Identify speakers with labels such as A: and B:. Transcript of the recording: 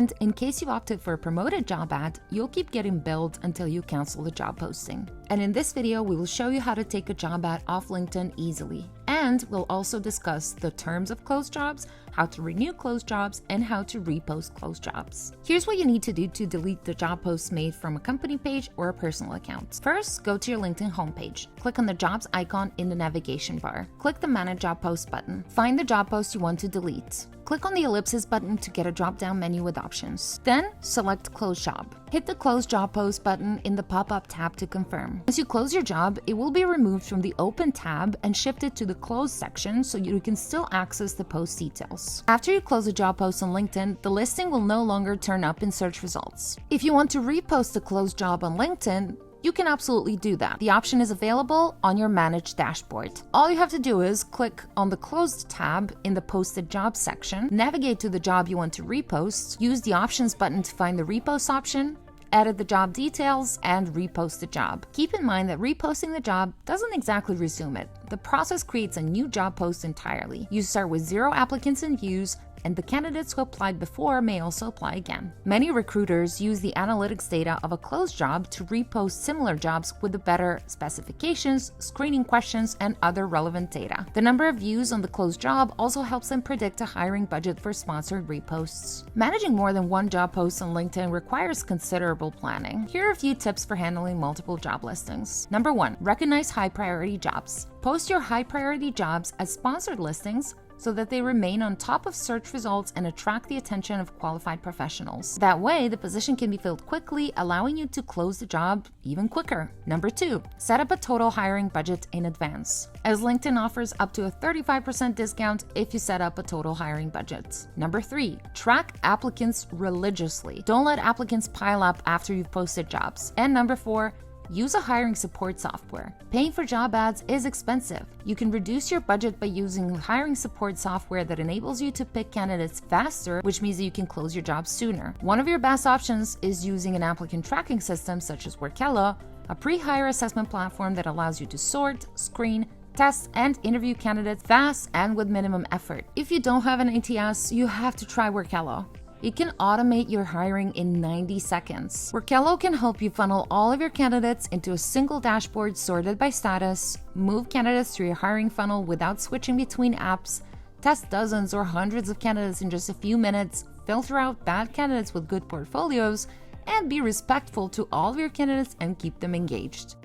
A: And in case you opted for a promoted job ad, you'll keep getting billed until you cancel the job posting. And in this video, we will show you how to take a job ad off LinkedIn easily. And we'll also discuss the terms of closed jobs, how to renew closed jobs, and how to repost closed jobs. Here's what you need to do to delete the job posts made from a company page or a personal account. First, go to your LinkedIn homepage. Click on the jobs icon in the navigation bar. Click the Manage Job Post button. Find the job post you want to delete. Click on the ellipsis button to get a drop-down menu with options. Then, select Close Job. Hit the Close Job Post button in the pop-up tab to confirm. Once you close your job, it will be removed from the Open tab and shifted to the Close section so you can still access the post details. After you close a job post on LinkedIn, the listing will no longer turn up in search results. If you want to repost a closed job on LinkedIn, you can absolutely do that. The option is available on your Manage dashboard. All you have to do is click on the Closed tab in the Posted Jobs section, navigate to the job you want to repost, use the Options button to find the Repost option, edit the job details, and repost the job. Keep in mind that reposting the job doesn't exactly resume it. The process creates a new job post entirely. You start with 0 applicants in views, and the candidates who applied before may also apply again. Many recruiters use the analytics data of a closed job to repost similar jobs with the better specifications, screening questions, and other relevant data. The number of views on the closed job also helps them predict a hiring budget for sponsored reposts. Managing more than one job post on LinkedIn requires considerable planning. Here are a few tips for handling multiple job listings. Number 1, recognize high priority jobs. Post your high priority jobs as sponsored listings so that they remain on top of search results and attract the attention of qualified professionals. That way, the position can be filled quickly, allowing you to close the job even quicker. Number 2, set up a total hiring budget in advance, as LinkedIn offers up to a 35% discount if you set up a total hiring budget. Number 3, track applicants religiously. Don't let applicants pile up after you've posted jobs. And number 4, use a hiring support software. Paying for job ads is expensive. You can reduce your budget by using hiring support software that enables you to pick candidates faster, which means that you can close your job sooner. One of your best options is using an applicant tracking system such as Workelo, a pre-hire assessment platform that allows you to sort, screen, test, and interview candidates fast and with minimum effort. If you don't have an ATS, you have to try Workelo. It can automate your hiring in 90 seconds. Workelo can help you funnel all of your candidates into a single dashboard sorted by status, move candidates through your hiring funnel without switching between apps, test dozens or hundreds of candidates in just a few minutes, filter out bad candidates with good portfolios, and be respectful to all of your candidates and keep them engaged.